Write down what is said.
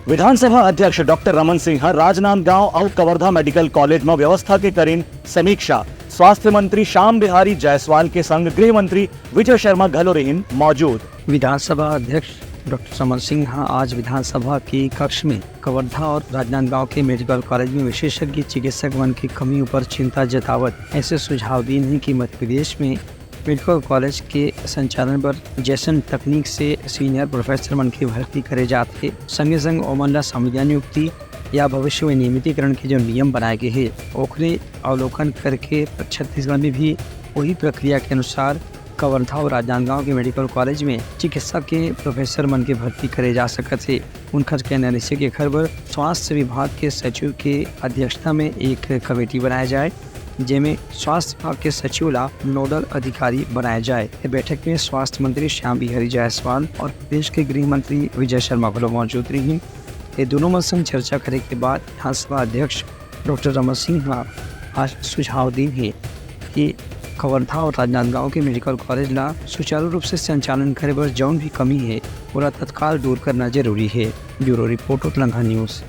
विधानसभा अध्यक्ष डॉक्टर रमन सिंह राजनांदगांव और Kawardha medical college में व्यवस्था के करीन समीक्षा। स्वास्थ्य मंत्री श्याम बिहारी जायसवाल के संग गृह मंत्री विजय शर्मा घलोरेहिन मौजूद। विधानसभा अध्यक्ष डॉक्टर रमन सिंह आज विधानसभा की कक्ष में कवर्धा और राजनांदगांव के मेडिकल कॉलेज में विशेषज्ञ चिकित्सक की कमी पर चिंता जतावत ऐसे सुझाव दिए हैं कि मध्य प्रदेश में मेडिकल कॉलेज के संचालन पर जैसन तकनीक से सीनियर प्रोफेसर मन की भर्ती करे जाते संगे संग ओमन संविधा नियुक्ति या भविष्य में नियमितीकरण के जो नियम बनाए गए हैं ओखरे अवलोकन करके छत्तीसगढ़ में भी वही प्रक्रिया के अनुसार कवर्धा और राजनांदगांव के मेडिकल कॉलेज में चिकित्सा के प्रोफेसर मन के भर्ती करे जा सकते थे। उनका कहना है कि खबर स्वास्थ्य विभाग के सचिव के अध्यक्षता में एक कमेटी बनाया जाए जिसमें स्वास्थ्य विभाग के सचिव ला नोडल अधिकारी बनाया जाए। बैठक में स्वास्थ्य मंत्री श्याम बिहारी जायसवाल और प्रदेश के गृह मंत्री विजय शर्मा घलो मौजूद रही। ये दोनों में संग चर्चा करे के बाद विधानसभा अध्यक्ष डॉक्टर रमन सिंह आज सुझाव दी है कि कवर्धा और राजनांदगांव के मेडिकल कॉलेज ला सुचारू रूप से संचालन करे पर जौन भी कमी है पूरा तत्काल दूर करना जरूरी है। Bureau report Telangana news.